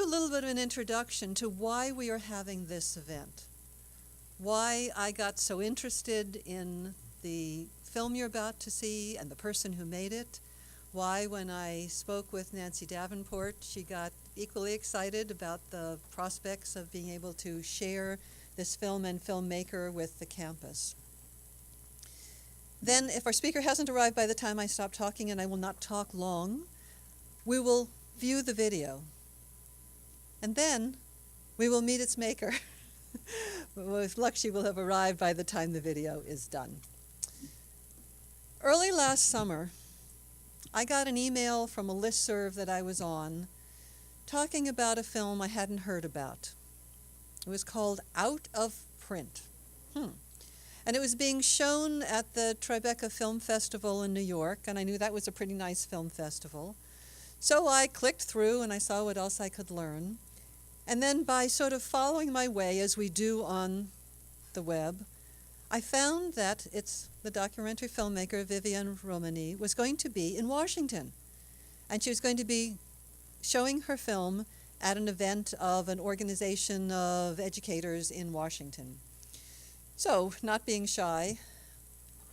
a little bit of an introduction to why we are having this event, why I got so interested in the film you're about to see and the person who made it, why when I spoke with Nancy Davenport, she got equally excited about the prospects of being able to share this film and filmmaker with the campus. Then, if our speaker hasn't arrived by the time I stop talking, and I will not talk long, we will view the video. And then we will meet its maker. With luck, she will have arrived by the time the video is done. Early last summer, I got an email from a listserv that I was on talking about a film I hadn't heard about. It was called Out of Print. And it was being shown at the Tribeca Film Festival in New York, and I knew that was a pretty nice film festival. So I clicked through and I saw what else I could learn. And then by sort of following my way, as we do on the web, I found that the documentary filmmaker Vivienne Romani was going to be in Washington. And she was going to be showing her film at an event of an organization of educators in Washington. So, not being shy,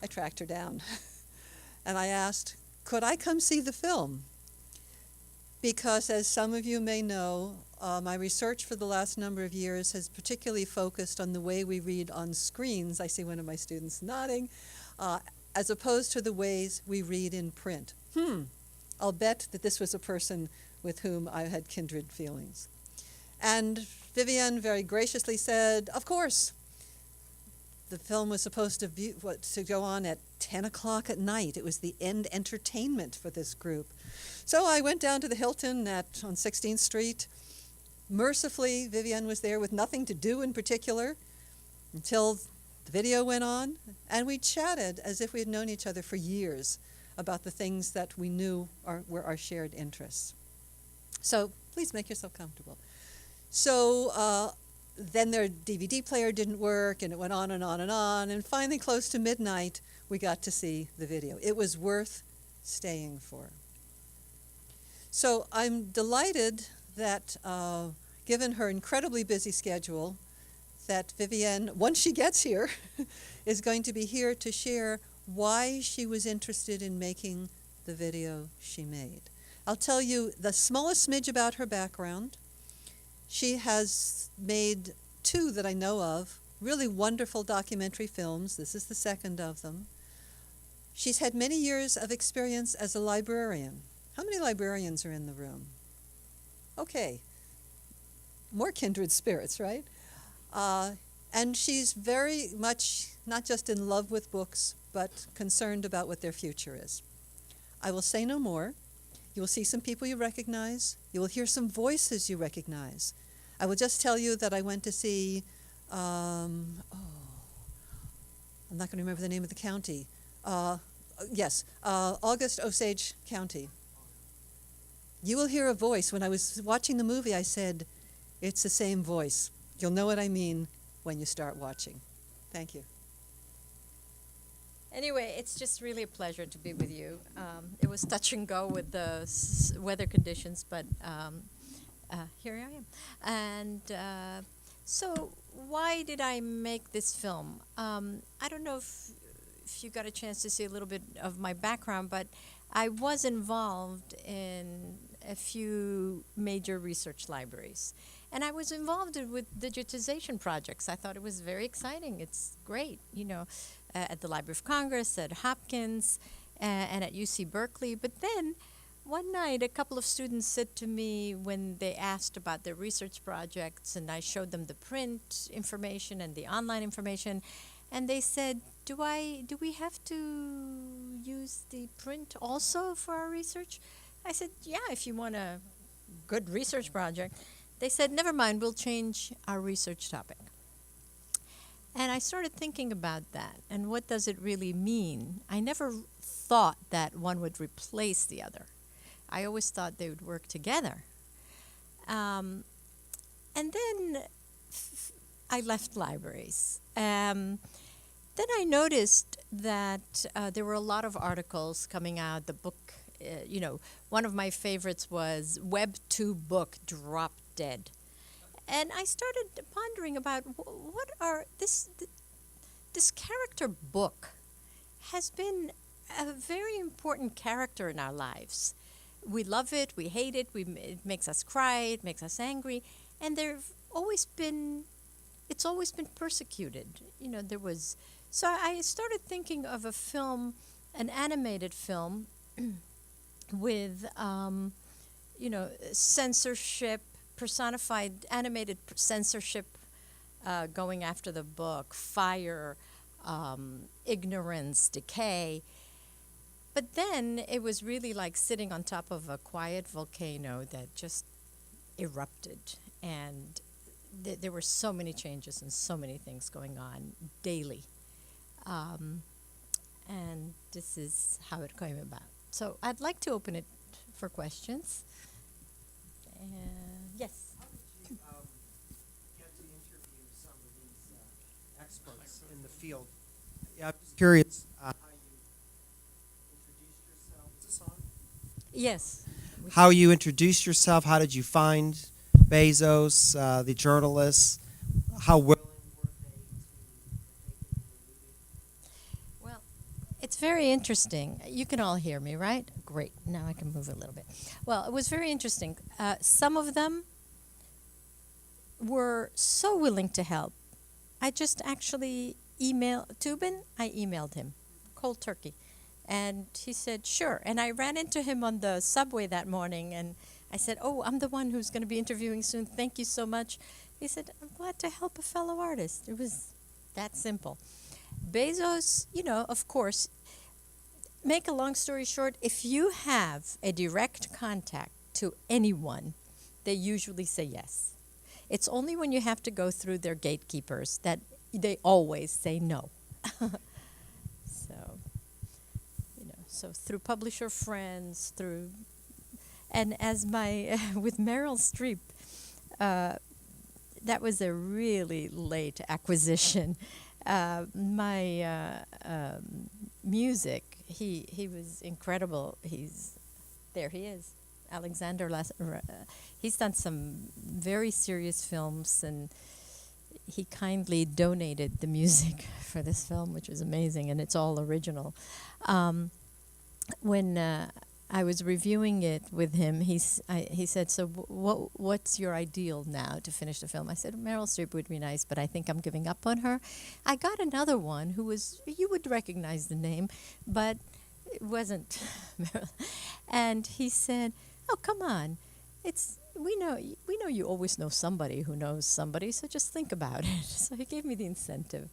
I tracked her down. And I asked, could I come see the film? Because as some of you may know, my research for the last number of years has particularly focused on the way we read on screens. I see one of my students nodding, as opposed to the ways we read in print. I'll bet that this was a person with whom I had kindred feelings. And Vivienne very graciously said, of course. The film was supposed to go on at 10 o'clock at night. It was the end entertainment for this group. So I went down to the Hilton on 16th Street. Mercifully, Vivienne was there with nothing to do in particular until the video went on, and we chatted as if we had known each other for years about the things that we knew were our shared interests. So please make yourself comfortable. So then their DVD player didn't work, and it went on and on and on, and finally close to midnight, we got to see the video. It was worth staying for. So I'm delighted that, given her incredibly busy schedule, that Vivienne, once she gets here, is going to be here to share why she was interested in making the video she made. I'll tell you the smallest smidge about her background. She has made 2 that I know of, really wonderful documentary films. This is the second of them. She's had many years of experience as a librarian. How many librarians are in the room? Okay, more kindred spirits, right? And she's very much not just in love with books, but concerned about what their future is. I will say no more. You will see some people you recognize. You will hear some voices you recognize. I will just tell you that I went to see, I'm not going to remember the name of the county. August Osage County. You will hear a voice. When I was watching the movie, I said, it's the same voice. You'll know what I mean when you start watching. Thank you. Anyway, it's just really a pleasure to be with you. It was touch and go with the weather conditions, but here I am. And so why did I make this film? I don't know if you got a chance to see a little bit of my background, but I was involved in a few major research libraries. And I was involved with digitization projects. I thought it was very exciting. It's great, at the Library of Congress, at Hopkins, and at UC Berkeley. But then one night, a couple of students said to me when they asked about their research projects, and I showed them the print information and the online information, and they said, do we have to use the print also for our research? I said, yeah, if you want a good research project. They said, never mind, we'll change our research topic. And I started thinking about that, and what does it really mean? I never thought that one would replace the other. I always thought they would work together. And then I left libraries. Then I noticed that there were a lot of articles coming out. The book, one of my favorites was Web2 book dropped dead. And I started pondering about what are this character book has been a very important character in our lives. We love it, we hate it, it makes us cry, it makes us angry, and it's always been persecuted. There was, so I started thinking of a film, an animated film, with, censorship, personified animated censorship going after the book, fire, ignorance, decay. But then it was really like sitting on top of a quiet volcano that just erupted. And there were so many changes and so many things going on daily. And this is how it came about. So I'd like to open it for questions. Yes. How did you get to interview some of these experts in the field? Yeah, I'm just curious how you introduced yourself. Is this on? Yes. How you introduced yourself? How did you find Bezos, the journalists? How willing were they to take in the movie? Well, it's very interesting. You can all hear me, right? Great. Now I can move a little bit. Well, it was very interesting. Some of them were so willing to help. I just actually emailed Tubin. I emailed him, cold turkey. And he said, sure. And I ran into him on the subway that morning, and I said, oh, I'm the one who's going to be interviewing soon. Thank you so much. He said, I'm glad to help a fellow artist. It was that simple. Bezos, of course, make a long story short, if you have a direct contact to anyone, they usually say yes. It's only when you have to go through their gatekeepers that they always say no. So through publisher friends, and as with Meryl Streep, that was a really late acquisition. My music, he was incredible. There he is, Alexander. He's done some very serious films, and he kindly donated the music for this film, which was amazing, and it's all original. When I was reviewing it with him, he said, so what's your ideal now to finish the film? I said, Meryl Streep would be nice, but I think I'm giving up on her. I got another one who was, you would recognize the name, but it wasn't Meryl. And he said, oh, come on. We know you always know somebody who knows somebody, so just think about it. So he gave me the incentive.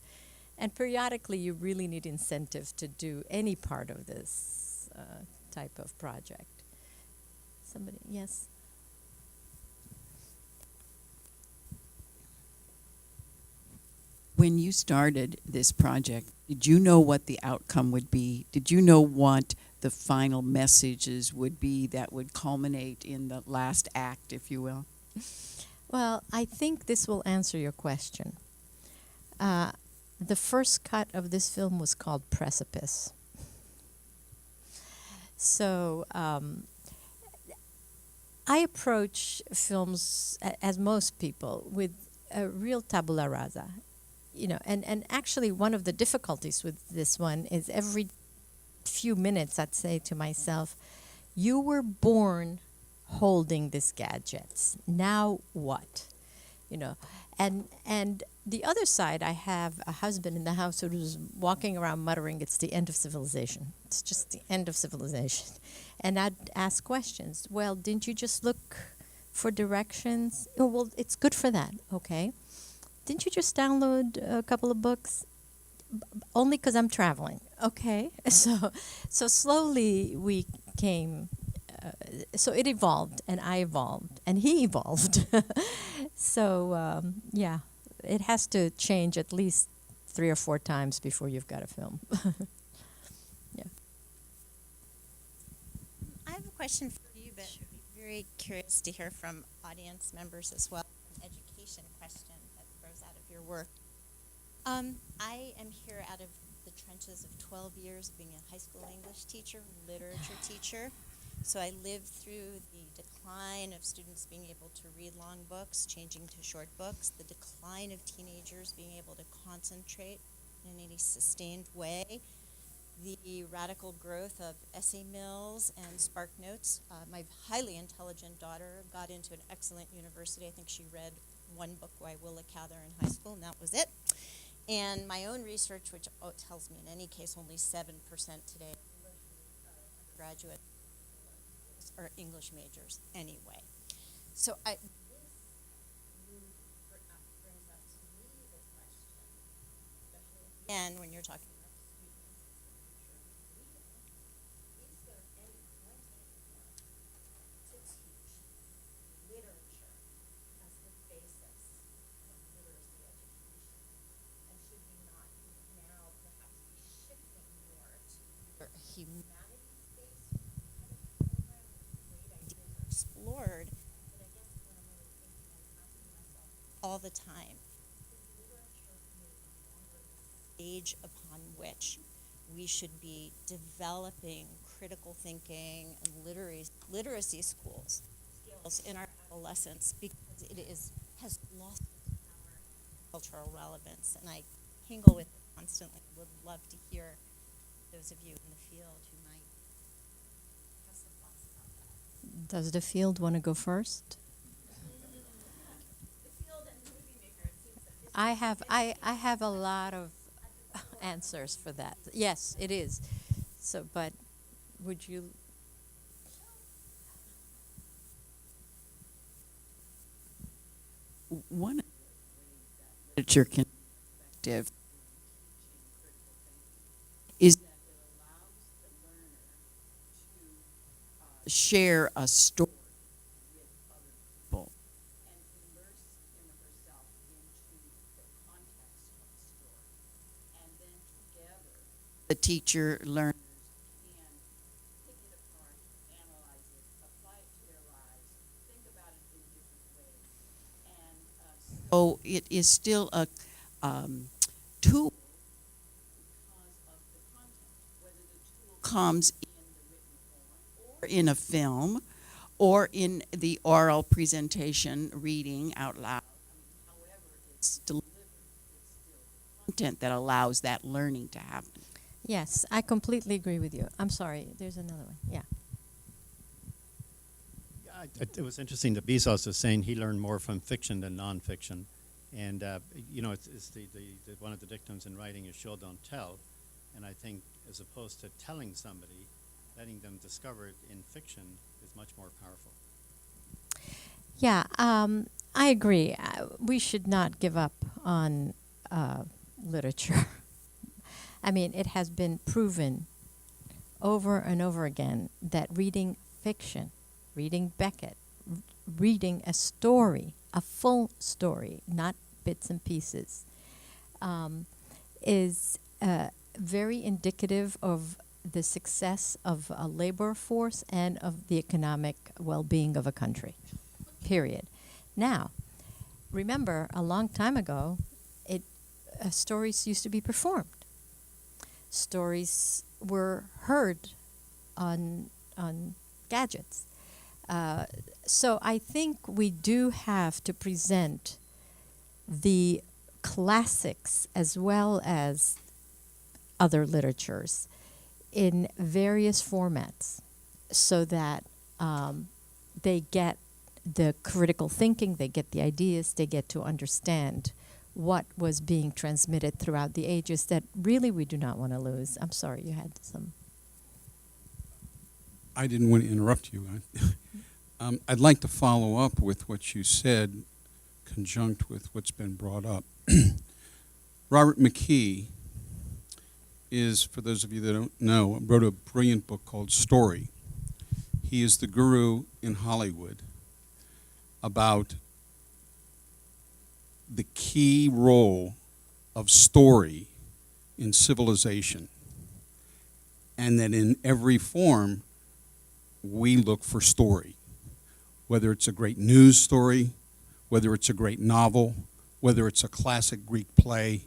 And periodically, you really need incentive to do any part of this type of project. Somebody, yes? When you started this project, did you know what the outcome would be? Did you know what the final messages would be that would culminate in the last act, if you will? Well, I think this will answer your question. The first cut of this film was called Precipice. So I approach films, as most people, with a real tabula rasa. And actually one of the difficulties with this one is every few minutes I'd say to myself, you were born holding these gadgets. Now what? And the other side, I have a husband in the house who's walking around muttering, it's the end of civilization. It's just the end of civilization. And I'd ask questions. Well, didn't you just look for directions? Oh, well, it's good for that. Okay. Didn't you just download a couple of books? Only because I'm traveling. Okay. So slowly we came. So it evolved, and I evolved, and he evolved. So, yeah, it has to change at least 3 or 4 times before you've got a film. Yeah. I have a question for you, but I'd be very curious to hear from audience members as well. An education question that grows out of your work. I am here out of the trenches of 12 years of being a high school English teacher, literature teacher. So I lived through the decline of students being able to read long books, changing to short books, the decline of teenagers being able to concentrate in any sustained way, the radical growth of essay mills and spark notes. My highly intelligent daughter got into an excellent university. I think she read one book by Willa Cather in high school, and that was it. And my own research, which tells me in any case only 7% today graduate or English majors anyway. So this brings up to me the question, especially again when you're talking about students, is there any point anymore to teach literature as the basis of literacy education? And should we not now perhaps be shifting more to either a humanities-based kind of program where great ideas are explored? But I guess what I'm really thinking and asking myself all the time, is literature no longer the stage upon which we should be developing critical thinking and literacy skills in our adolescence, because it has lost its power and cultural relevance? And I tangle with it constantly. Would love to hear those of you in the field who might have some thoughts about that. Does the field want to go first? The field and the movie maker, it seems that this I have a lot of answers for that. Yes, it is. So, but would you? One literature can be effective is that it allows the learner to share a story with other people and immerse him or herself into the context of the story. And then together, the teacher, learners can pick it apart, analyze it, apply it to their lives, think about it in different ways. And so it is still a tool because of the content, whether the tool comes in the written form or in a film or in the oral presentation, reading out loud. However it's delivered, it's still content that allows that learning to happen. Yes, I completely agree with you. I'm sorry. There's another one. Yeah. Yeah, it was interesting that Bezos was saying he learned more from fiction than nonfiction. And, it's the one of the dictums in writing is show, don't tell. And I think as opposed to telling somebody, letting them discover it in fiction is much more powerful. Yeah, I agree. We should not give up on literature. I mean, it has been proven over and over again that reading fiction, reading Beckett, reading a story, a full story, not bits and pieces, is very indicative of the success of a labor force and of the economic well-being of a country, period. Now, remember, a long time ago, stories used to be performed. Stories were heard on gadgets. So I think we do have to present the classics as well as other literatures in various formats so that they get the critical thinking, they get the ideas, they get to understand what was being transmitted throughout the ages that really we do not want to lose. I'm sorry, you had some. I didn't want to interrupt you. I'd like to follow up with what you said, conjunct with what's been brought up. Robert McKee is, for those of you that don't know, wrote a brilliant book called Story. He is the guru in Hollywood about the key role of story in civilization, and that in every form we look for story, whether it's a great news story, whether it's a great novel, whether it's a classic Greek play.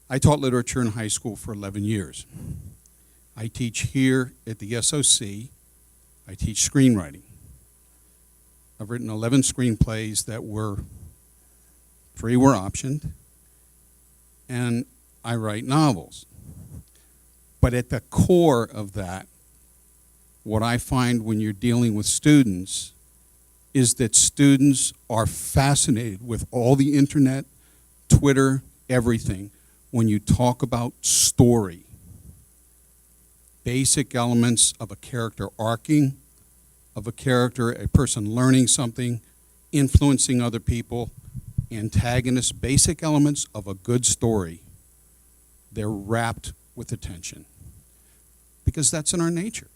I taught literature in high school for 11 years. I teach here at the SOC I teach screenwriting. I've written 11 screenplays that were 3 were optioned, and I write novels. But at the core of that, what I find when you're dealing with students is that students are fascinated with all the internet, Twitter, everything. When you talk about story, basic elements of a character arcing, of a character, a person learning something, influencing other people, antagonists, basic elements of a good story, they're wrapped with attention. Because that's in our nature.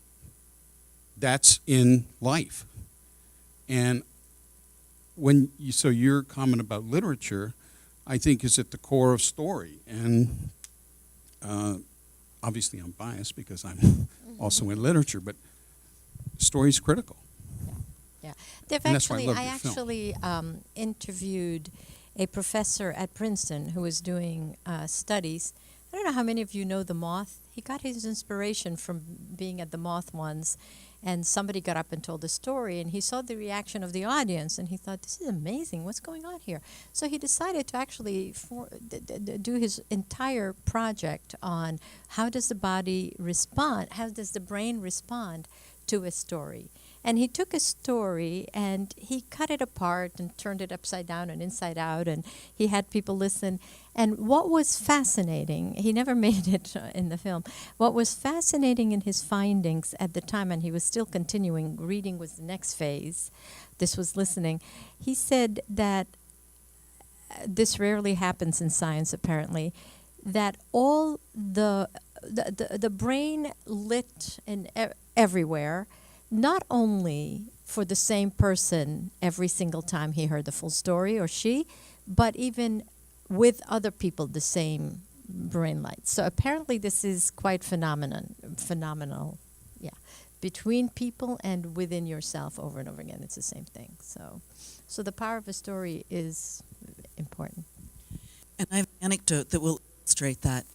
That's in life. And so your comment about literature, I think, is at the core of story. And obviously I'm biased because I'm also in literature, but story's critical. Yeah, And that's why I love I your film. actually interviewed a professor at Princeton who was doing studies. I don't know how many of you know The Moth. He got his inspiration from being at The Moth once, and somebody got up and told a story, and he saw the reaction of the audience, and he thought, this is amazing, what's going on here? So he decided to actually do his entire project on how does the body respond, how does the brain respond to a story. And he took a story and he cut it apart and turned it upside down and inside out, and he had people listen. And what was fascinating, he never made it in the film, what was fascinating in his findings at the time, and he was still continuing, reading was the next phase, this was listening, he said that this rarely happens in science apparently, that all the brain lit in everywhere, not only for the same person every single time he heard the full story, or she, but even with other people, the same brain light. So apparently this is quite phenomenal, yeah. Between people and within yourself over and over again, it's the same thing. So the power of a story is important. And I have an anecdote that will illustrate that.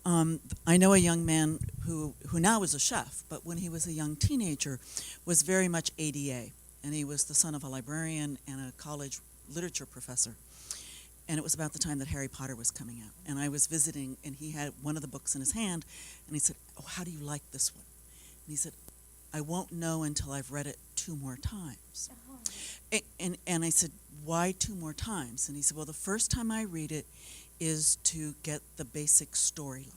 I know a young man who now is a chef, but when he was a young teenager was very much ADA, and he was the son of a librarian and a college literature professor. And it was about the time that Harry Potter was coming out. And I was visiting, and he had one of the books in his hand, and he said, "Oh, how do you like this one?" And he said, "I won't know until I've read it 2 more times." And I said, "Why 2 more times?" And he said, "Well, the first time I read it is to get the basic storyline.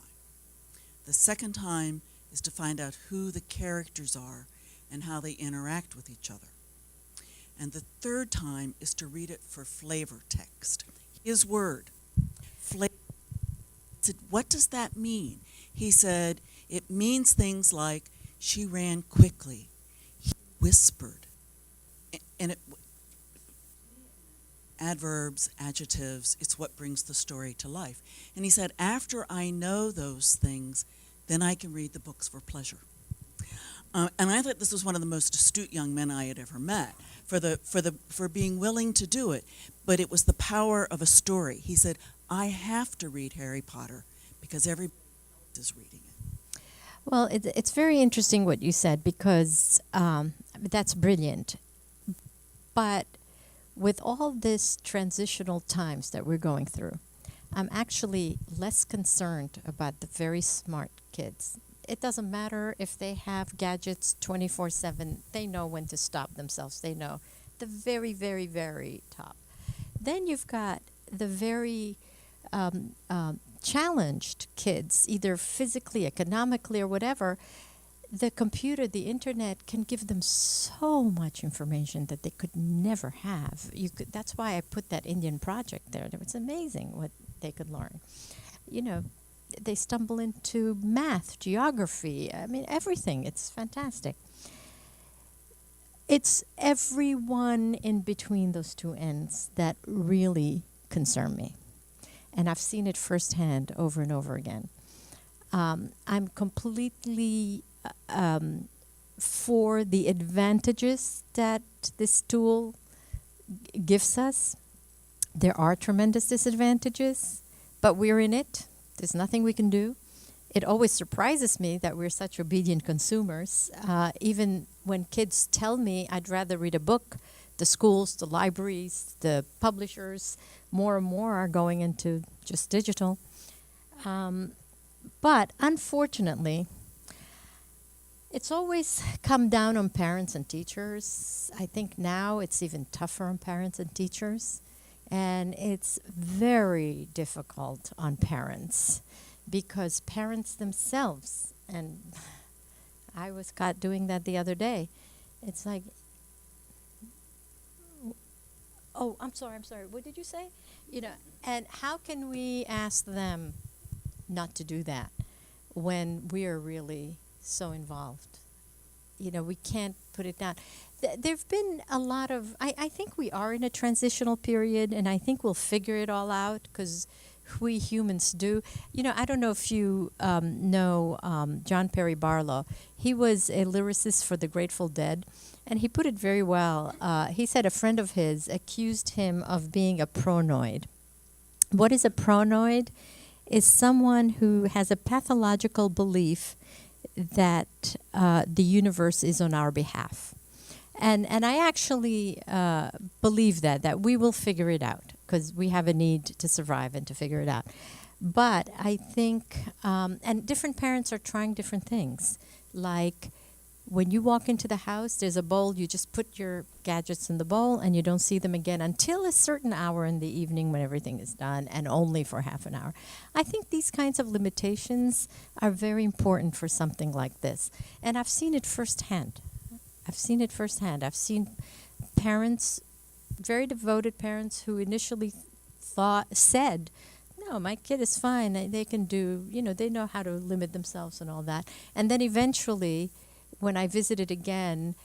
The second time is to find out who the characters are and how they interact with each other. And the third time is to read it for flavor text." His word, flavor. I said, "What does that mean?" He said, "It means things like, she ran quickly, he whispered." And it, adverbs, adjectives, it's what brings the story to life. And he said, after I know those things, then I can read the books for pleasure. And I thought this was one of the most astute young men I had ever met for being willing to do it. But it was the power of a story. He said, "I have to read Harry Potter because everybody else is reading it." Well, it's very interesting what you said, because that's brilliant. But with all this transitional times that we're going through, I'm actually less concerned about the very smart kids. It doesn't matter if they have gadgets 24/7. They know when to stop themselves. They know the very, very, very top. Then you've got the very challenged kids, either physically, economically, or whatever. The computer, the internet can give them so much information that they could never have. That's why I put that Indian project there. It's amazing what they could learn. You know, they stumble into math, geography, I mean, everything. It's fantastic. It's everyone in between those two ends that really concern me. And I've seen it firsthand over and over again. I'm completely for the advantages that this tool gives us. There are tremendous disadvantages, but we're in it. There's nothing we can do. it always surprises me that we're such obedient consumers. Even when kids tell me I'd rather read a book, the schools, the libraries, the publishers, more and more are going into just digital. But unfortunately, it's always come down on parents and teachers. I think now it's even tougher on parents and teachers. And it's very difficult on parents because parents themselves, and I was caught doing that the other day. It's like, oh, I'm sorry. What did you say? You know, and how can we ask them not to do that when we are really so involved? You know, we can't put it down. There've been a lot of, I think we are in a transitional period, and I think we'll figure it all out because we humans do. You know, I don't know if you know John Perry Barlow. He was a lyricist for the Grateful Dead, and he put it very well. He said a friend of his accused him of being a pronoid. What is a pronoid? Is someone who has a pathological belief that the universe is on our behalf. And I actually believe that we will figure it out because we have a need to survive and to figure it out. But I think, and different parents are trying different things. Like when you walk into the house, there's a bowl, you just put your gadgets in the bowl and you don't see them again until a certain hour in the evening when everything is done, and only for half an hour. I think these kinds of limitations are very important for something like this. And I've seen it firsthand. I've seen parents, very devoted parents, who initially said, no, my kid is fine. They can do, they know how to limit themselves and all that. And then eventually, when I visited again,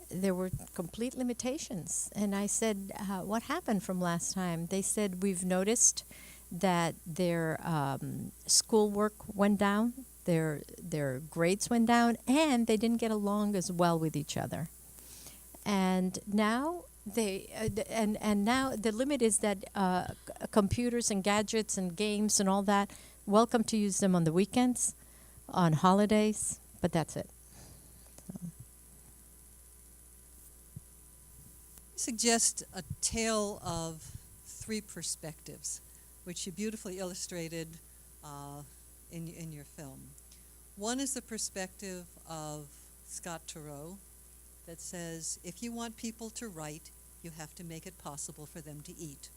there were complete limitations. And I said, what happened from last time? They said, we've noticed that their schoolwork went down, their grades went down, and they didn't get along as well with each other. And now now the limit is that computers and gadgets and games and all that, welcome to use them on the weekends, on holidays, but that's it. Suggest a tale of three perspectives, which you beautifully illustrated in your film. One is the perspective of Scott Turow that says, if you want people to write, you have to make it possible for them to eat.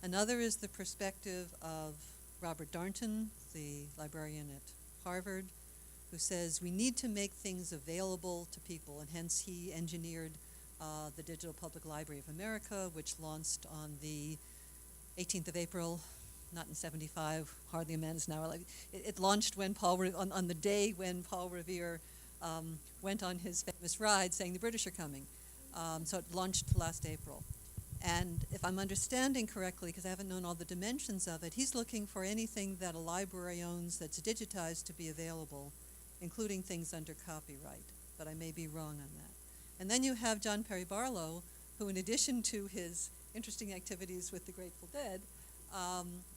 Another is the perspective of Robert Darnton, the librarian at Harvard, who says we need to make things available to people, and hence he engineered the Digital Public Library of America, which launched on the 18th of April, not in 75, hardly a man is now alive. It launched when on the day when Paul Revere went on his famous ride saying the British are coming. So it launched last April. And if I'm understanding correctly, because I haven't known all the dimensions of it, he's looking for anything that a library owns that's digitized to be available, including things under copyright. But I may be wrong on that. And then you have John Perry Barlow, who in addition to his interesting activities with the Grateful Dead,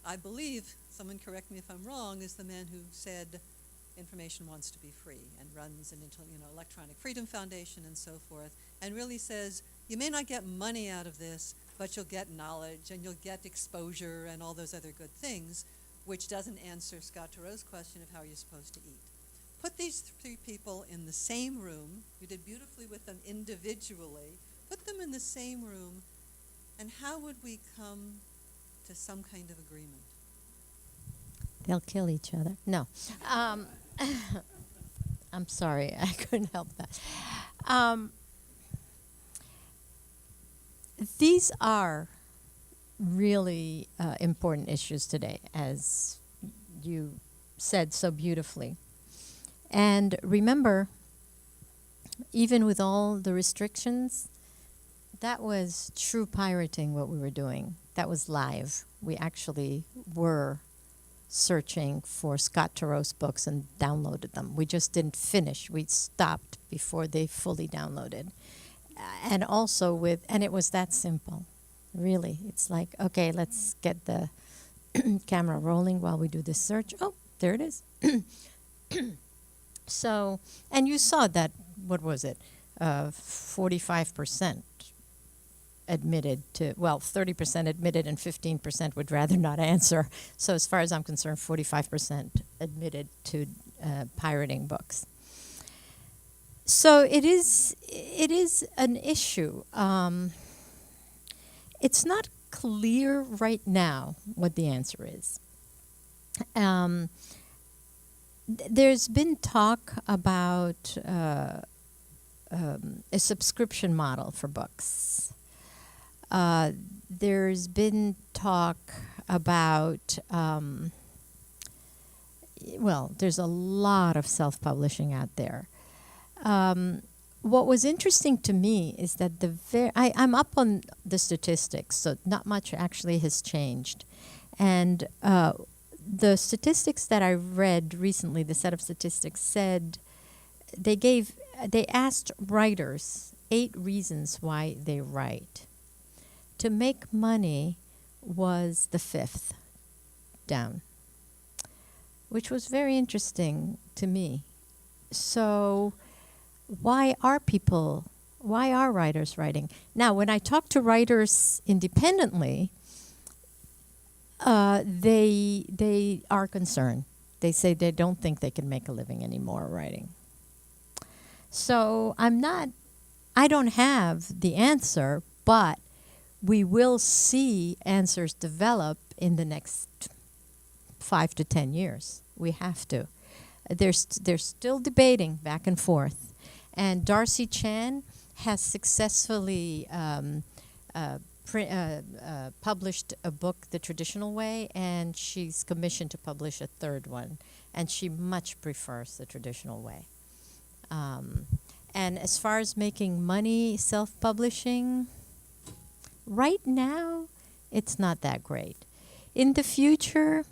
I believe, someone correct me if I'm wrong, is the man who said information wants to be free and runs an Electronic Freedom Foundation and so forth, and really says, you may not get money out of this, but you'll get knowledge and you'll get exposure and all those other good things, which doesn't answer Scott Turow's question of how you're supposed to eat. Put these three people in the same room. You did beautifully with them individually. Put them in the same room, and how would we come to some kind of agreement? They'll kill each other. No. I'm sorry, I couldn't help that. These are really important issues today, as you said so beautifully. And remember, even with all the restrictions, that was true pirating, what we were doing. That was live. We actually were searching for Scott Turow's books and downloaded them. We just didn't finish. We stopped before they fully downloaded. And also and it was that simple, really. It's like, okay, let's get the camera rolling while we do this search. Oh, There it is. So, and you saw that, what was it? 45% admitted to, well, 30% admitted and 15% would rather not answer. So as far as I'm concerned, 45% admitted to pirating books. So it is an issue. It's not clear right now what the answer is. There's been talk about a subscription model for books. There's been talk about, well, there's a lot of self-publishing out there. What was interesting to me is that I'm up on the statistics, so not much actually has changed. And the statistics that I read recently, the set of statistics said they asked writers 8 reasons why they write. To make money was the 5th down, which was very interesting to me. So why are writers writing? Now, when I talk to writers independently, they are concerned. They say they don't think they can make a living anymore writing. So I don't have the answer, but we will see answers develop in the next 5 to 10 years. We have to. They're still debating back and forth. And Darcy Chan has successfully published a book the traditional way, and she's commissioned to publish a 3rd one. And she much prefers the traditional way. And as far as making money self-publishing, right now, it's not that great. In the future,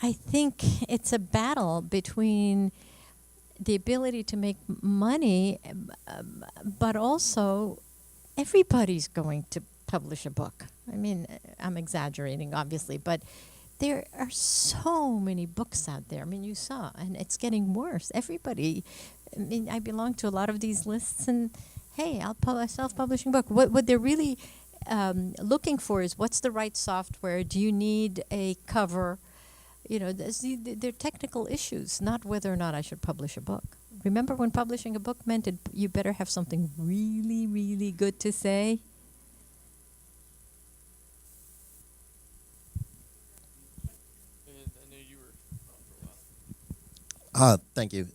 I think it's a battle between the ability to make money, but also everybody's going to publish a book. I mean, I'm exaggerating, obviously, but there are so many books out there. I mean, you saw, and it's getting worse. Everybody, I mean, I belong to a lot of these lists, and hey, I'll publish a self-publishing book. What they're really looking for is what's the right software? Do you need a cover? You know, they're technical issues, not whether or not I should publish a book. Remember when publishing a book meant you better have something really, really good to say? And I know you were on for a while. Thank you.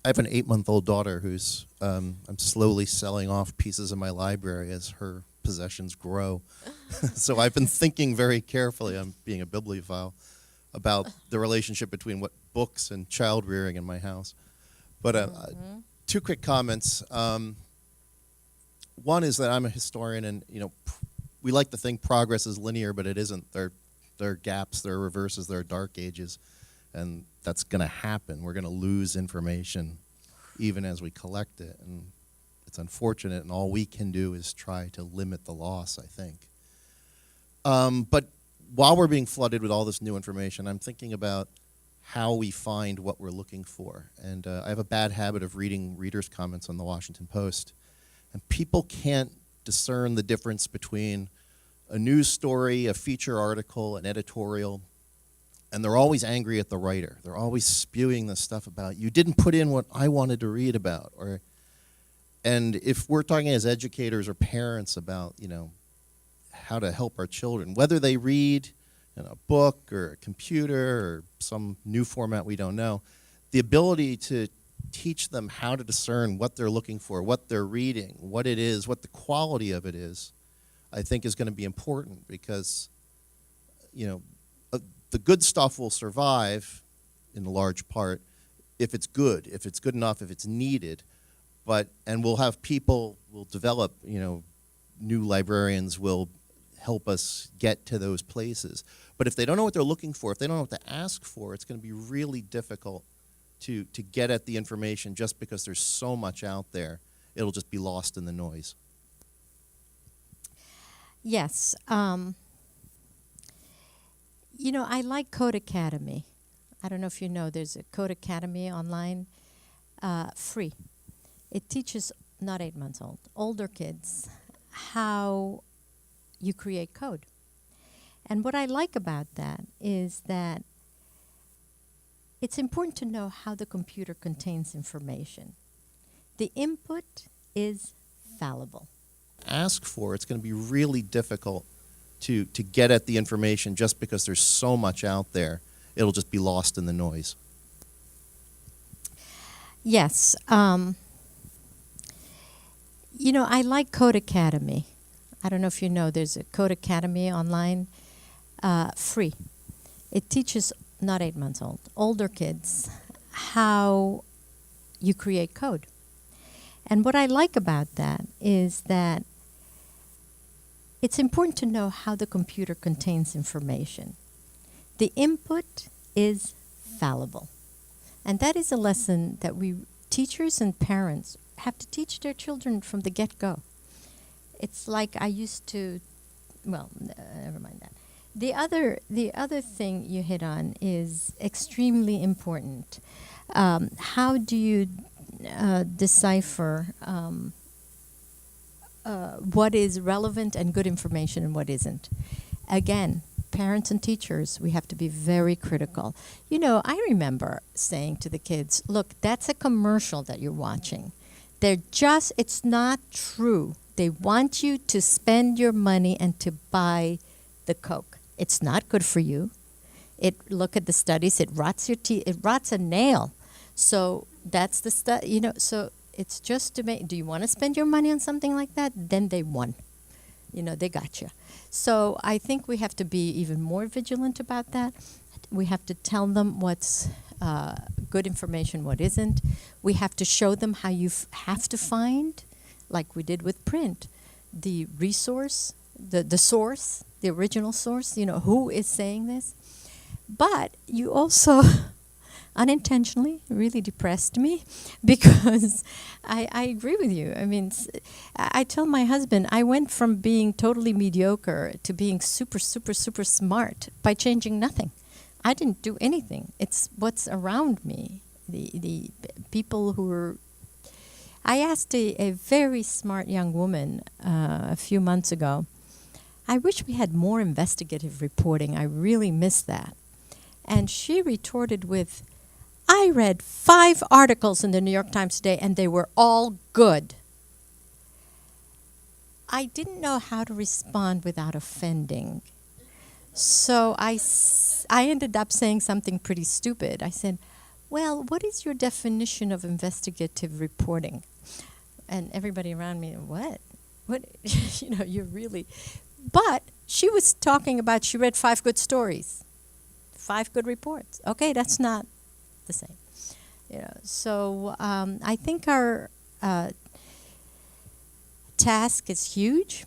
I have an 8-month-old daughter who's I'm slowly selling off pieces of my library as her possessions grow. So I've been thinking very carefully, I'm being a bibliophile, about the relationship between what books and child rearing in my house. But 2 quick comments. One is that I'm a historian, and we like to think progress is linear, but it isn't. There are gaps, there are reverses, there are dark ages, and that's going to happen. We're going to lose information even as we collect it, and it's unfortunate, and all we can do is try to limit the loss, I think. But while we're being flooded with all this new information, I'm thinking about how we find what we're looking for. And I have a bad habit of reading readers' comments on the Washington Post, and people can't discern the difference between a news story, a feature article, an editorial, and they're always angry at the writer. They're always spewing this stuff about, you didn't put in what I wanted to read about. And if we're talking as educators or parents about, how to help our children, whether they read in a book or a computer or some new format we don't know, the ability to teach them how to discern what they're looking for, what they're reading, what it is, what the quality of it is, I think is going to be important, because, the good stuff will survive in large part if it's good enough, if it's needed. And we'll have people, we'll develop, new librarians will help us get to those places. But if they don't know what they're looking for, if they don't know what to ask for, it's going to be really difficult to get at the information just because there's so much out there. It'll just be lost in the noise. Yes. You know, I like Code Academy. I don't know if you know, there's a Code Academy online, free. It teaches, not 8 months old, older kids how you create code. And what I like about that is that it's important to know how the computer contains information. The input is fallible. Ask for, it's going to be really difficult to get at the information just because there's so much out there. It'll just be lost in the noise. Yes. You know, I like Code Academy. I don't know if you know, there's a Code Academy online, free. It teaches, not 8 months old, older kids how you create code. And what I like about that is that it's important to know how the computer contains information. The input is fallible. And that is a lesson that we teachers and parents have to teach their children from the get-go. It's like I used to, well, never mind that. The other thing you hit on is extremely important. How do you decipher what is relevant and good information and what isn't? Again, parents and teachers, we have to be very critical. You know, I remember saying to the kids, look, that's a commercial that you're watching. It's not true. They want you to spend your money and to buy the Coke. It's not good for you. Look at the studies, it rots your teeth, it rots a nail. So that's the so it's just to make, do you want to spend your money on something like that? Then they won. They got you. So I think we have to be even more vigilant about that. We have to tell them what's good information, what isn't. We have to show them how you have to find, like we did with print, the resource, the source, the original source, who is saying this. But you also unintentionally really depressed me because I agree with you. I mean, I tell my husband I went from being totally mediocre to being super, super, super smart by changing nothing. I didn't do anything. It's what's around me. The people who are... I asked a very smart young woman a few months ago, I wish we had more investigative reporting. I really miss that. And she retorted with, I read 5 articles in the New York Times today, and they were all good. I didn't know how to respond without offending. So I ended up saying something pretty stupid. I said, well, what is your definition of investigative reporting? And everybody around me, what? What? You're really... But she was talking about she read 5 good stories, 5 good reports. Okay, that's not the same. So I think our task is huge,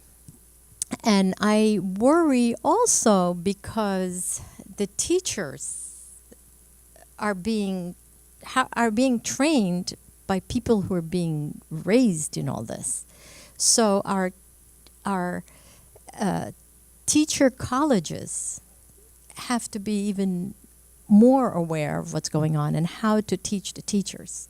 and I worry also because the teachers are being trained by people who are being raised in all this. So our teacher colleges have to be even more aware of what's going on and how to teach the teachers.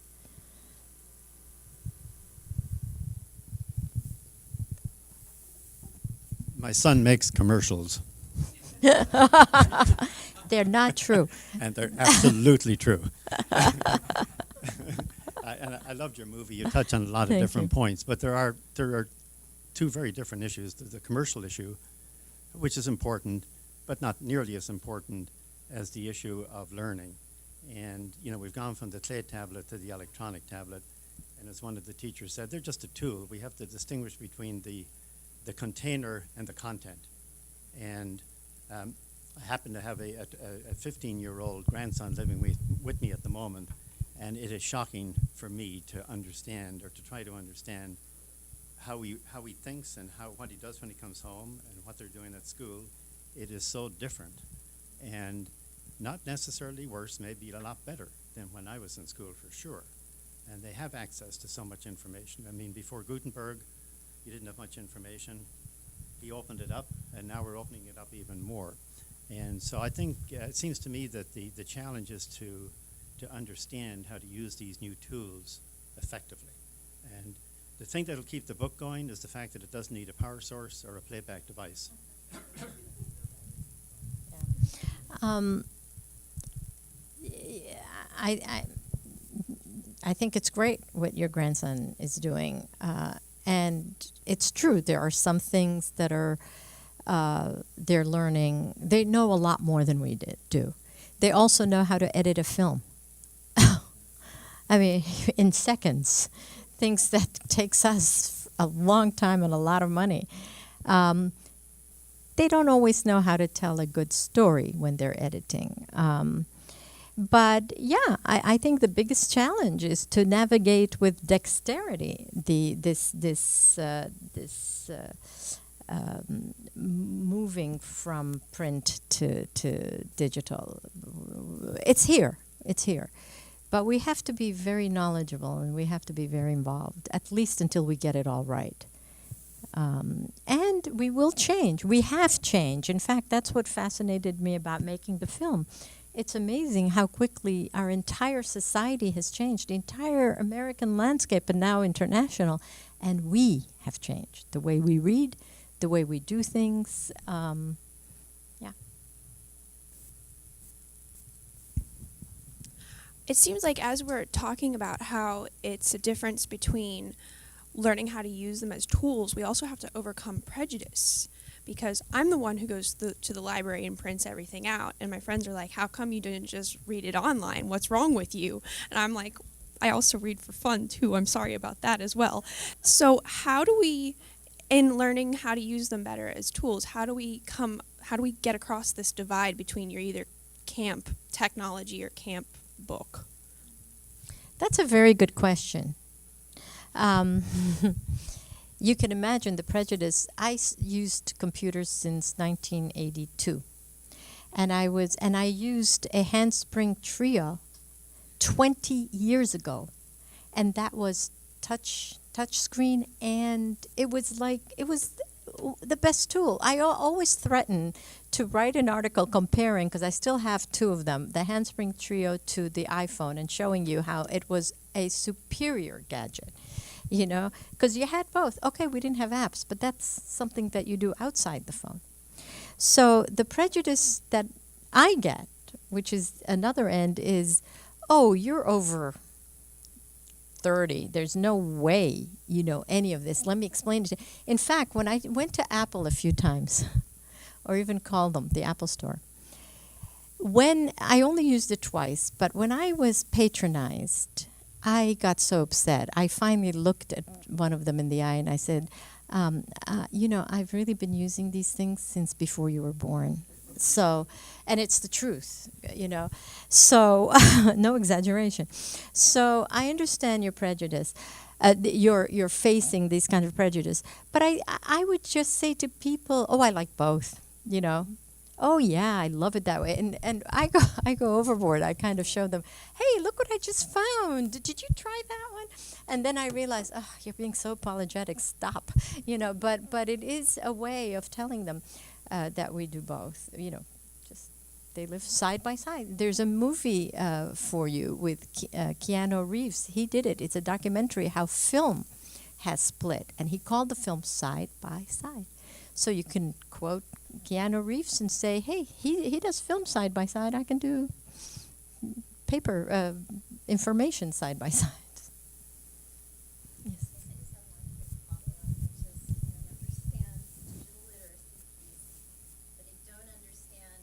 My son makes commercials, They're not true. and they're absolutely true. I loved your movie. You touch on a lot of Thank different you. points, but there are 2 very different issues. The commercial issue, which is important, but not nearly as important as the issue of learning. And, we've gone from the clay tablet to the electronic tablet, and as one of the teachers said, they're just a tool. We have to distinguish between the container and the content. And I happen to have a 15-year-old grandson living with me at the moment, and it is shocking for me to understand, or to try to understand, how he thinks and what he does when he comes home and what they're doing at school. It is so different, and not necessarily worse, maybe a lot better than when I was in school, for sure. And they have access to so much information. I mean, before Gutenberg, you didn't have much information. He opened it up, and now we're opening it up even more. And so I think it seems to me that the challenge is to understand how to use these new tools effectively. And the thing that will keep the book going is the fact that it doesn't need a power source or a playback device. Um, I think it's great what your grandson is doing, and it's true. There are some things that are they're learning. They know a lot more than we do. They also know how to edit a film. I mean, in seconds, things that takes us a long time and a lot of money. They don't always know how to tell a good story when they're editing. But yeah, I think the biggest challenge is to navigate with dexterity moving from print to digital. It's here. But we have to be very knowledgeable and we have to be very involved, at least until we get it all right. And we will change. We have changed. In fact, that's what fascinated me about making the film. It's amazing how quickly our entire society has changed, the entire American landscape, and now international. And we have changed. The way we read, the way we do things. It seems like as we're talking about how it's a difference between learning how to use them as tools, we also have to overcome prejudice. Because I'm the one who goes to the library and prints everything out, and my friends are like, how come you didn't just read it online? What's wrong with you? And I'm like, I also read for fun too. I'm sorry about that as well. So how do we, in learning how to use them better as tools, how do we get across this divide between your either camp technology or camp book? That's a very good question. You can imagine the prejudice. I used computers since 1982, and I used a Handspring Trio 20 years ago, and that was touch screen, and it was the best tool. I always threaten to write an article comparing, because I still have two of them, the Handspring Trio to the iPhone, and showing you how it was a superior gadget. You know, because you had both. Okay, we didn't have apps, but that's something that you do outside the phone. So the prejudice that I get, which is another end, is, oh, you're over 30. There's no way you know any of this. Let me explain it to you. In fact, when I went to Apple a few times, or even called them, the Apple Store, when I only used it twice, but when I was patronized, I got so upset. I finally looked at one of them in the eye and I said, I've really been using these things since before you were born. So, and it's the truth, So, no exaggeration. So I understand your prejudice. You're facing these kind of prejudice. But I would just say to people, I like both, Oh yeah, I love it that way, and I go overboard. I kind of show them, hey, look what I just found. Did you try that one? And then I realize, you're being so apologetic. Stop, But it is a way of telling them that we do both. Just they live side by side. There's a movie for you with Keanu Reeves. He did it. It's a documentary how film has split, and he called the film Side by Side. So you can quote Keanu Reeves and say, hey, he does film side by side. I can do paper information side by side. Yes. I just have one quick follow-up, which is, understand digital literacy piece, but I don't understand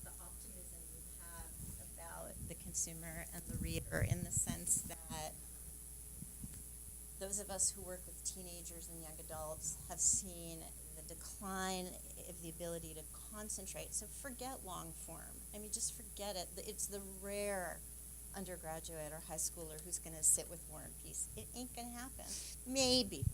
the optimism you have about the consumer and the reader, in the sense that those of us who work with teenagers and young adults have seen the decline of the ability to concentrate. So forget long form. I mean, just forget it. It's the rare undergraduate or high schooler who's going to sit with War and Peace. It ain't going to happen. Maybe,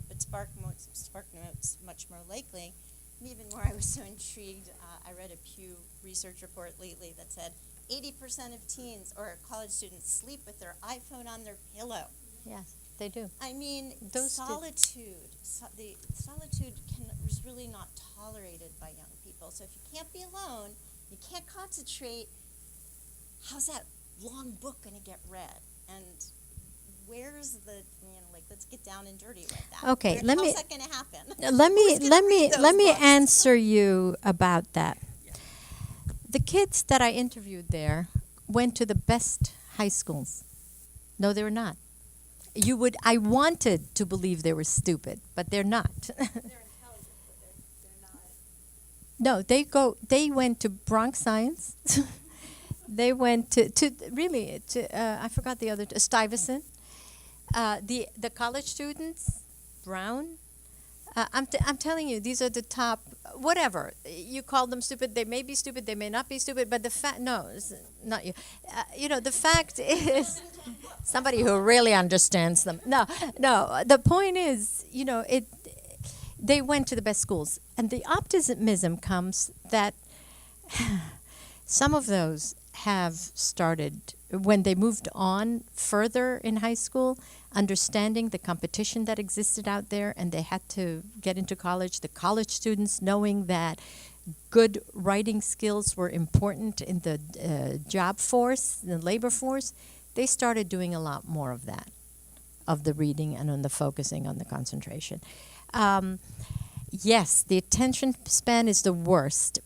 but SparkNote's much more likely. And even more, I was so intrigued. I read a Pew Research report lately that said 80% of teens or college students sleep with their iPhone on their pillow. Yes. they do. I mean, Those two- the solitude is really not tolerated by young people. So if you can't be alone, you can't concentrate. How's that long book going to get read? And where's the, like, let's get down and dirty with that. Okay, let me- How's that going to happen? Let me Who's gonna read those let me books? answer you about that. The kids that I interviewed there went to the best high schools. No, they were not. I wanted to believe they were stupid, but they're not. No, they went to Bronx Science. They went to I forgot the other, Stuyvesant. The college students, Brown. I'm telling you, these are the top. Whatever you call them stupid, they may be stupid, they may not be stupid. But the fact, no, it's not you. The fact is, somebody who really understands them. No. The point is, they went to the best schools, and the optimism comes that some of those have started when they moved on further in high school, understanding the competition that existed out there, and they had to get into college. The college students knowing that good writing skills were important in the job force, the labor force, they started doing a lot more of that, of the reading and on the focusing on the concentration. Yes, the attention span is the worst.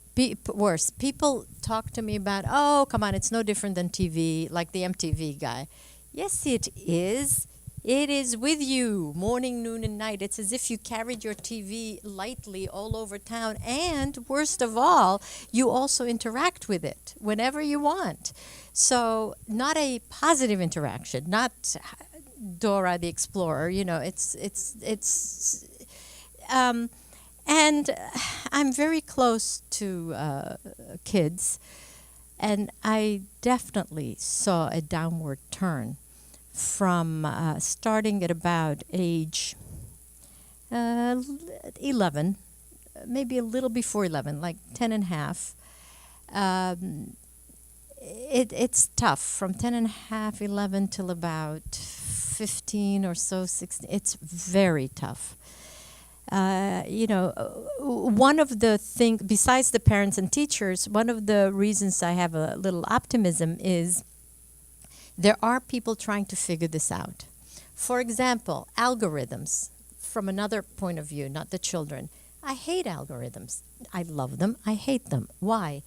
Worse. People talk to me about, oh, come on, it's no different than TV, like the MTV guy. Yes, it is. It is with you morning, noon, and night. It's as if you carried your TV lightly all over town. And worst of all, you also interact with it whenever you want. So not a positive interaction, not Dora the Explorer. And I'm very close to kids, and I definitely saw a downward turn from starting at about age 11, maybe a little before 11, like 10 and a half. It's tough from 10 and a half, 11 till about 15 or so, 16. It's very tough. One of the things, besides the parents and teachers, one of the reasons I have a little optimism is there are people trying to figure this out. For example, algorithms, from another point of view, not the children. I hate algorithms. I love them. I hate them. Why?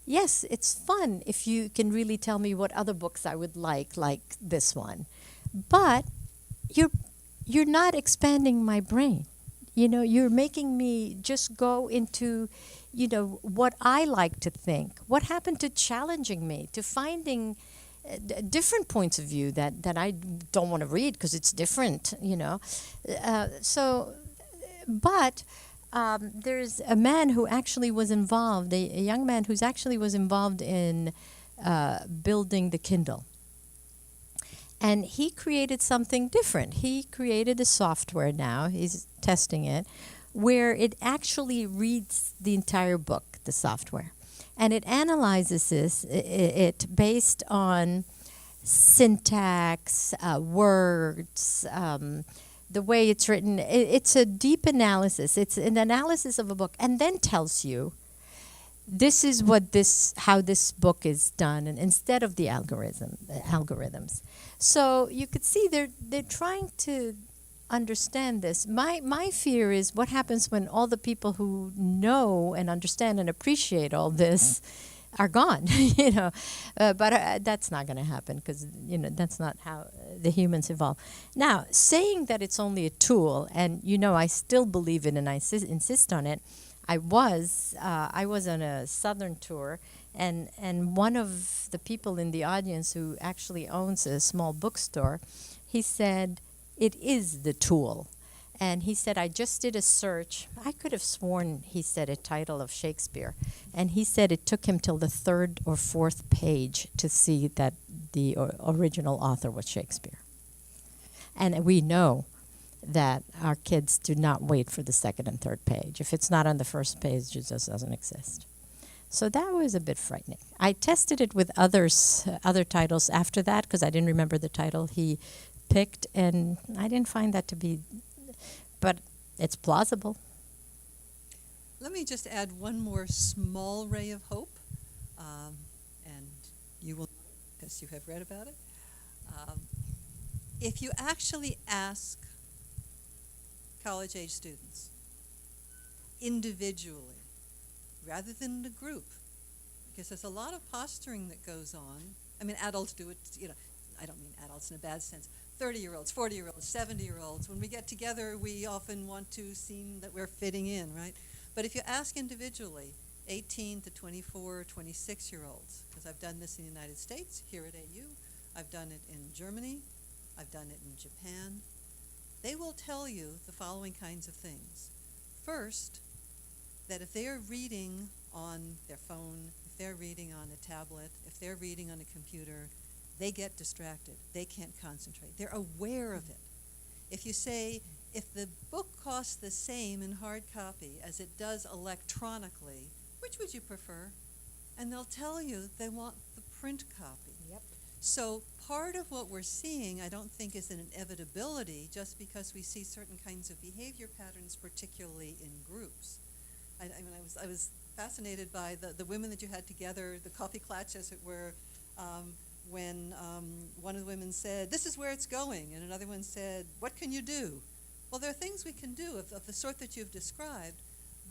Yes, it's fun if you can really tell me what other books I would like this one. But you're not expanding my brain. You're making me just go into, what I like to think. What happened to challenging me, to finding different points of view that I don't want to read because it's different, But there's a man who actually was involved, a young man who's actually was involved in building the Kindle. And he created something different. He created a software now, he's testing it, where it actually reads the entire book, the software. And it analyzes it based on syntax, words, the way it's written. It's a deep analysis. It's an analysis of a book, and then tells you this is how this book is done, and instead of the algorithms. So you could see they're trying to understand this. My fear is what happens when all the people who know and understand and appreciate all this are gone, but that's not going to happen because, that's not how the humans evolve. Now, saying that it's only a tool, and, I still believe it and I insist on it, I was on a southern tour, and one of the people in the audience who actually owns a small bookstore, he said, it is the tool. And he said, I just did a search. I could have sworn he said a title of Shakespeare. And he said it took him till the third or fourth page to see that the original author was Shakespeare. And we know that our kids do not wait for the second and third page. If it's not on the first page, it just doesn't exist. So that was a bit frightening. I tested it with other titles after that because I didn't remember the title he picked, and I didn't find that to be, but it's plausible. Let me just add one more small ray of hope, and you will, because you have read about it. If you actually ask college-age students individually, rather than in a group, because there's a lot of posturing that goes on. I mean, adults do it, I don't mean adults in a bad sense. 30-year-olds, 40-year-olds, 70-year-olds, when we get together, we often want to seem that we're fitting in, right? But if you ask individually, 18 to 24, 26-year-olds, because I've done this in the United States, here at AU, I've done it in Germany, I've done it in Japan, they will tell you the following kinds of things. First, that if they are reading on their phone, if they're reading on a tablet, if they're reading on a computer, they get distracted. They can't concentrate. They're aware of it. If you say, if the book costs the same in hard copy as it does electronically, which would you prefer? And they'll tell you they want the print copy. Yep. So part of what we're seeing, I don't think, is an inevitability just because we see certain kinds of behavior patterns, particularly in groups. I mean, I was fascinated by the women that you had together, the coffee clutch, as it were, when one of the women said, "This is where it's going," and another one said, "What can you do?" Well, there are things we can do of the sort that you've described,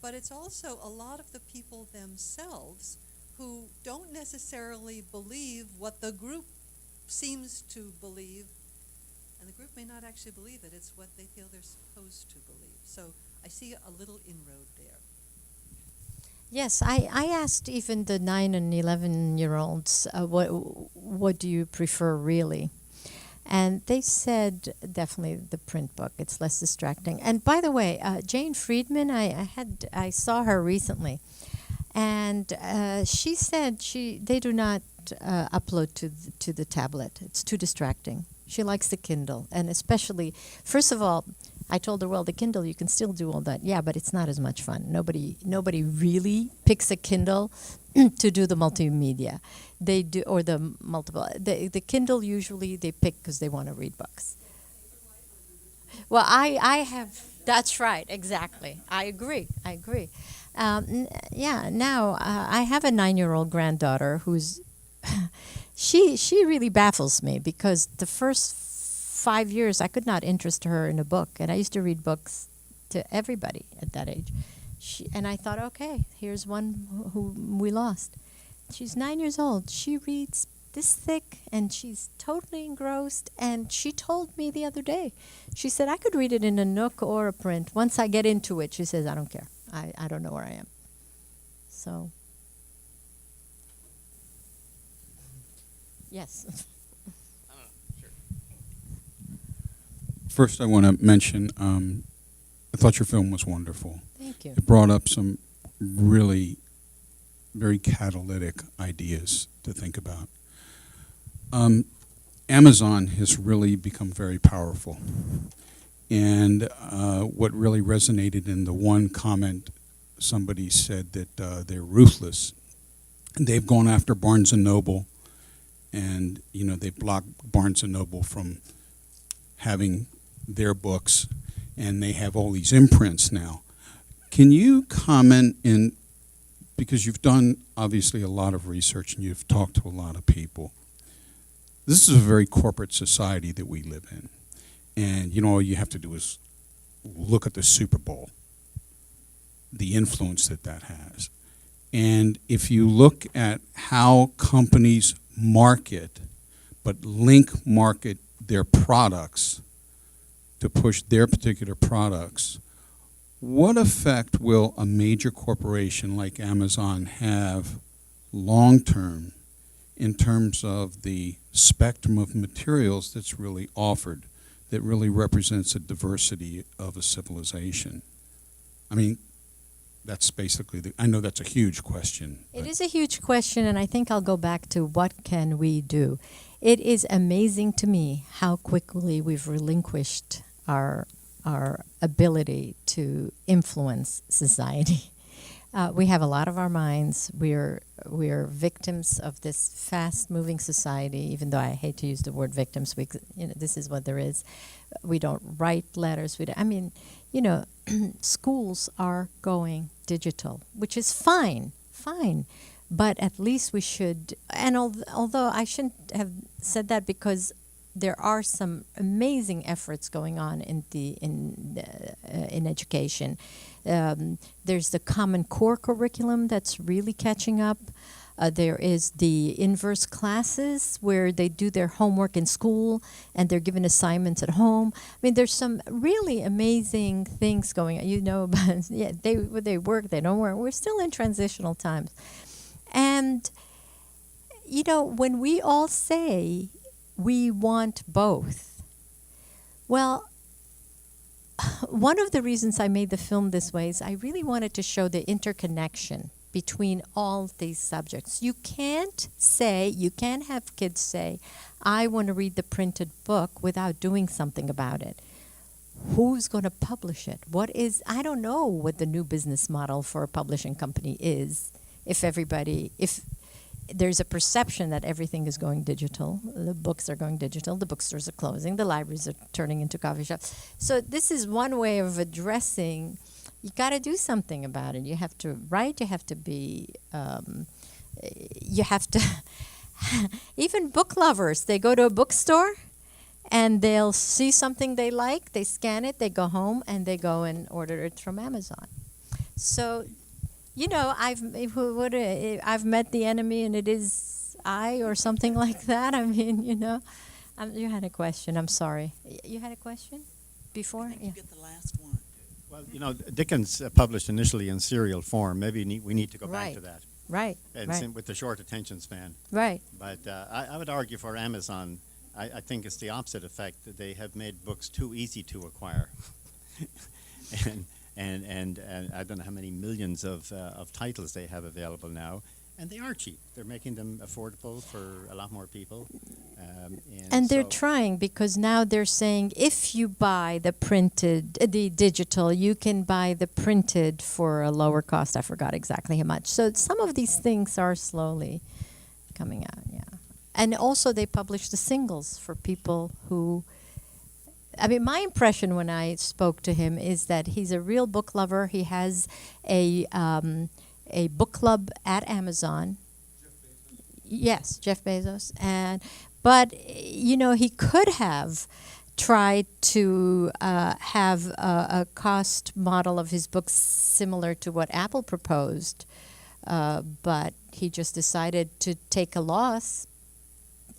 but it's also a lot of the people themselves who don't necessarily believe what the group seems to believe, and the group may not actually believe it. It's what they feel they're supposed to believe. So I see a little inroad there. Yes, I asked even the 9 and 11-year-olds, what do you prefer really? And they said definitely the print book. It's less distracting. And by the way, Jane Friedman, I saw her recently, and she said they do not upload to the tablet. It's too distracting. She likes the Kindle, and especially, first of all, I told her, well, the Kindle, you can still do all that. Yeah, but it's not as much fun. Nobody really picks a Kindle to do the multimedia. They do, or the multiple. The Kindle usually they pick because they want to read books. Well, I have. That's right. Exactly. I agree. Yeah. Now I have a 9-year-old granddaughter who's. She really baffles me because the first 5 years I could not interest her in a book, and I used to read books to everybody at that age. And I thought, okay, here's one who we lost. She's 9 years old. She reads this thick, and she's totally engrossed. And she told me the other day, she said, I could read it in a Nook or a print. Once I get into it, she says, I don't care. I don't know where I am. So, yes. I don't know. Sure. First, I want to mention, I thought your film was wonderful. Thank you. It brought up some really very catalytic ideas to think about. Amazon has really become very powerful. And what really resonated in the one comment, somebody said that they're ruthless. And they've gone after Barnes & Noble, and they blocked Barnes & Noble from having their books, and they have all these imprints now. Can you comment because you've done obviously a lot of research and you've talked to a lot of people. This is a very corporate society that we live in. And all you have to do is look at the Super Bowl, the influence that has. And if you look at how companies market, but market their products to push their particular products, what effect will a major corporation like Amazon have long-term in terms of the spectrum of materials that's really offered, that really represents a diversity of a civilization? I mean, that's basically I know that's a huge question. It is a huge question, and I think I'll go back to what can we do. It is amazing to me how quickly we've relinquished our ability to influence society. We have a lot of our minds. We are victims of this fast-moving society. Even though I hate to use the word victims, this is what there is. We don't write letters. Schools are going digital, which is fine. But at least we should. And although I shouldn't have said that, because there are some amazing efforts going on in education. There's the Common Core curriculum that's really catching up. There is the inverse classes where they do their homework in school and they're given assignments at home. I mean, there's some really amazing things going on. About they work, they don't work. We're still in transitional times, and when we all say we want both, well, one of the reasons I made the film this way is I really wanted to show the interconnection between all these subjects. You can't have kids say, I want to read the printed book without doing something about it. Who's going to publish it? I don't know what the new business model for a publishing company is. If there's a perception that everything is going digital, the books are going digital, the bookstores are closing, the libraries are turning into coffee shops. So this is one way of addressing. You got to do something about it. You have to write. You have to be. You have to. Even book lovers, they go to a bookstore, and they'll see something they like. They scan it. They go home and they go and order it from Amazon. So, I've met the enemy, and it is I, or something like that. I mean, you had a question. I'm sorry. You had a question before? You get the last one. Well, Dickens published initially in serial form. Maybe we need to go back to that. Right. And with the short attention span. Right. But I would argue for Amazon, I think it's the opposite effect, that they have made books too easy to acquire. and I don't know how many millions of titles they have available now. And they are cheap. They're making them affordable for a lot more people. And they're trying, because now they're saying if you buy the digital, you can buy the printed for a lower cost. I forgot exactly how much. So some of these things are slowly coming out, yeah. And also they publish the singles for people who... I mean, my impression when I spoke to him is that he's a real book lover. He has a book club at Amazon. Yes, Jeff Bezos. But he could have tried to have a cost model of his books similar to what Apple proposed, but he just decided to take a loss,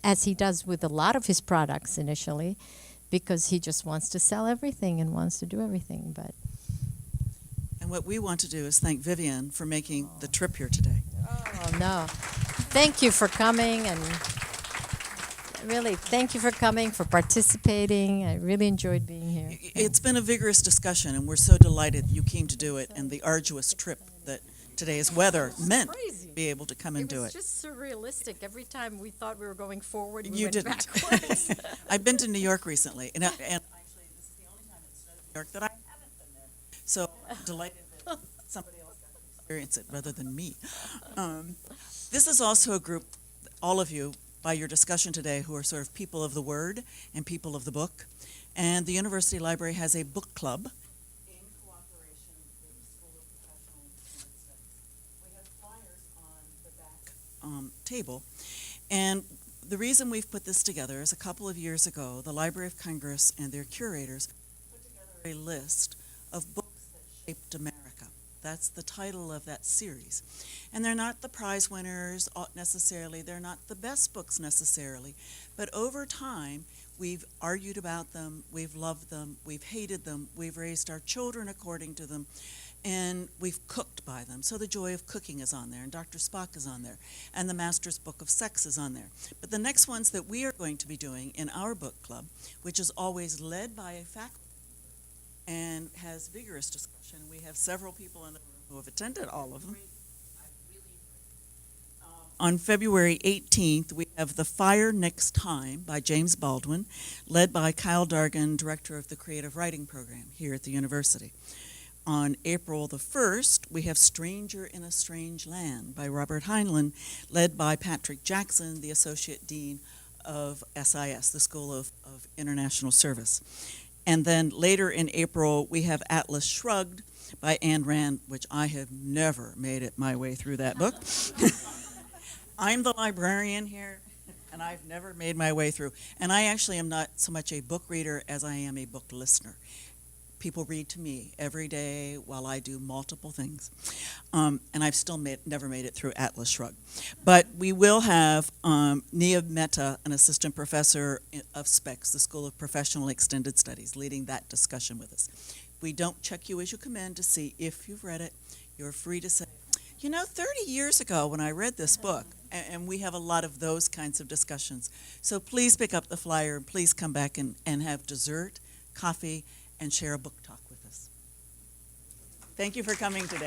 as he does with a lot of his products initially, because he just wants to sell everything and wants to do everything. And what we want to do is thank Vivian for making the trip here today. Oh, no. Thank you for coming, and really, thank you for coming, for participating. I really enjoyed being here. It's been a vigorous discussion, and we're so delighted you came to do it, and the arduous trip that today's weather meant to be able to come and do it. It was just surrealistic. Every time we thought we were going forward, we You went didn't. backwards. I've been to New York recently, and actually this is the only time it's snowed in New York that I haven't been there. So I'm delighted that somebody else got to experience it rather than me. This is also a group, all of you, by your discussion today, who are sort of people of the word and people of the book. And the University Library has a book club in cooperation with the School of Professional and Student Studies. We have flyers on the back table. And the reason we've put this together is a couple of years ago, the Library of Congress and their curators put together a list of books that shaped America. That's the title of that series. And they're not the prize winners necessarily, they're not the best books necessarily, but over time, we've argued about them, we've loved them, we've hated them, we've raised our children according to them, and we've cooked by them. So The Joy of Cooking is on there, and Dr. Spock is on there, and The Master's Book of Sex is on there. But the next ones that we are going to be doing in our book club, which is always led by a faculty and has vigorous discussion. We have several people in the room who have attended all of them. On February 18th, we have The Fire Next Time by James Baldwin, led by Kyle Dargan, director of the Creative Writing Program here at the university. on April the 1st, we have Stranger in a Strange Land by Robert Heinlein, led by Patrick Jackson, the Associate Dean of SIS, the School of International Service. And then later in April, we have Atlas Shrugged by Ayn Rand, which I have never made it my way through that book. I'm the librarian here, and I've never made my way through. And I actually am not so much a book reader as I am a book listener. People read to me every day while I do multiple things. And I've still never made it through Atlas Shrugged. But we will have Nia Mehta, an assistant professor of SPECS, the School of Professional Extended Studies, leading that discussion with us. We don't check you as you come in to see if you've read it. You're free to say, 30 years ago when I read this book, and we have a lot of those kinds of discussions. So please pick up the flyer and please come back and have dessert, coffee, and share a book talk with us. Thank you for coming today.